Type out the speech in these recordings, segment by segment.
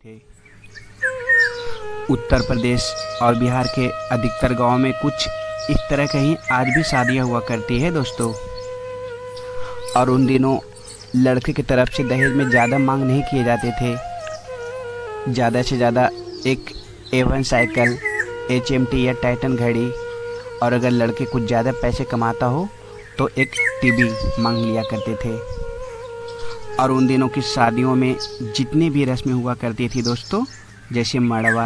थे। उत्तर प्रदेश और बिहार के अधिकतर गांवों में कुछ इस तरह की ही आज भी शादियां हुआ करती है दोस्तों। और उन दिनों लड़के की तरफ से दहेज में ज़्यादा मांग नहीं किए जाते थे। ज़्यादा से ज़्यादा एक A1 साइकिल, HMT या टाइटन घड़ी, और अगर लड़के कुछ ज़्यादा पैसे कमाता हो तो एक टीवी मांग लिया करते थे। और उन दिनों की शादियों में जितनी भी रस्में हुआ करती थी दोस्तों, जैसे मड़वा,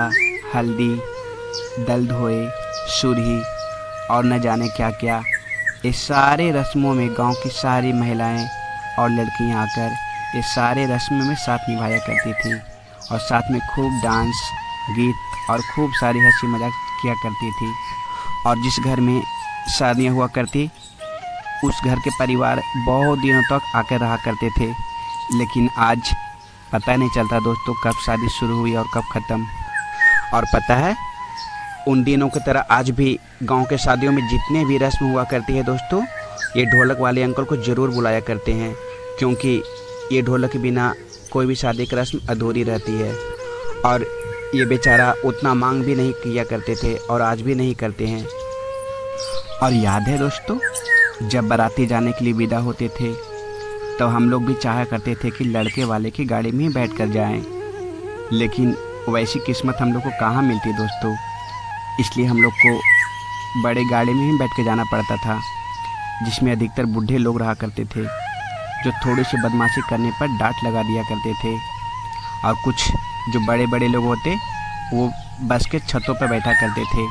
हल्दी, दल धोए, सुरही और न जाने क्या क्या, इस सारे रस्मों में गांव की सारी महिलाएं और लड़कियां आकर ये सारे रस्मों में साथ निभाया करती थी और साथ में खूब डांस, गीत और खूब सारी हंसी मजाक किया करती थी। और जिस घर में शादियां हुआ करती उस घर के परिवार बहुत दिनों तक आकर रहा करते थे। लेकिन आज पता नहीं चलता दोस्तों कब शादी शुरू हुई और कब ख़त्म। और पता है, उन दिनों की तरह आज भी गांव के शादियों में जितने भी रस्म हुआ करती है दोस्तों, ये ढोलक वाले अंकल को ज़रूर बुलाया करते हैं, क्योंकि ये ढोलक के बिना कोई भी शादी की रस्म अधूरी रहती है। और ये बेचारा उतना मांग भी नहीं किया करते थे और आज भी नहीं करते हैं। और याद है दोस्तों, जब बाराती जाने के लिए विदा होते थे तो हम लोग भी चाहा करते थे कि लड़के वाले की गाड़ी में ही बैठ कर जाएँ, लेकिन वैसी किस्मत हम लोग को कहाँ मिलती दोस्तों। इसलिए हम लोग को बड़े गाड़ी में ही बैठ के जाना पड़ता था, जिसमें अधिकतर बूढ़े लोग रहा करते थे, जो थोड़ी सी बदमाशी करने पर डांट लगा दिया करते थे। और कुछ जो बड़े बड़े लोग होते वो बस के छतों पर बैठा करते थे।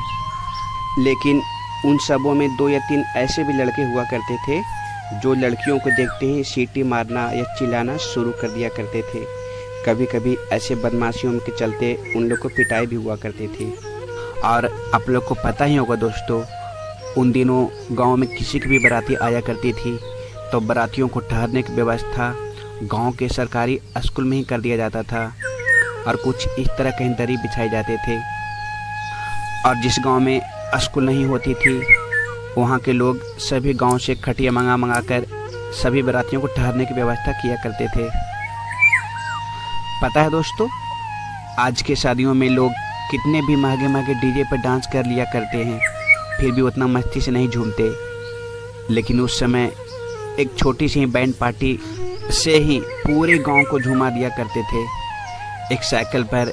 लेकिन उन सबों में 2 या 3 ऐसे भी लड़के हुआ करते थे जो लड़कियों को देखते ही सीटी मारना या चिल्लाना शुरू कर दिया करते थे। कभी कभी ऐसे बदमाशियों के चलते उन लोग को पिटाई भी हुआ करती थी। और आप लोग को पता ही होगा दोस्तों, उन दिनों गांव में किसी की भी बाराती आया करती थी तो बारातियों को ठहरने की व्यवस्था गांव के सरकारी स्कूल में ही कर दिया जाता था। और कुछ इस तरह कहीं दरी बिछाए जाते थे। और जिस गांव में स्कूल नहीं होती थी वहाँ के लोग सभी गांव से खटिया मंगा कर सभी बारातियों को ठहरने की व्यवस्था किया करते थे। पता है दोस्तों, आज के शादियों में लोग कितने भी महंगे महंगे डीजे पर डांस कर लिया करते हैं, फिर भी उतना मस्ती से नहीं झूमते। लेकिन उस समय एक छोटी सी बैंड पार्टी से ही पूरे गांव को झुमा दिया करते थे। एक साइकिल पर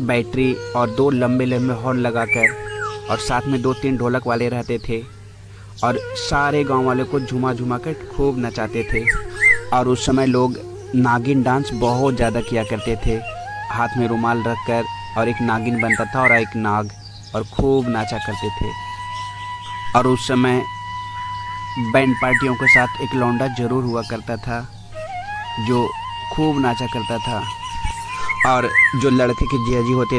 बैटरी और 2 लंबे लंबे हॉर्न लगाकर, और साथ में 2-3 ढोलक वाले रहते थे और सारे गांव वाले को झुमा झुमा कर खूब नचाते थे। और उस समय लोग नागिन डांस बहुत ज़्यादा किया करते थे, हाथ में रुमाल रखकर, और एक नागिन बनता था और एक नाग, और खूब नाचा करते थे। और उस समय बैंड पार्टियों के साथ एक लौंडा ज़रूर हुआ करता था जो खूब नाचा करता था। और जो लड़के के जीजाजी होते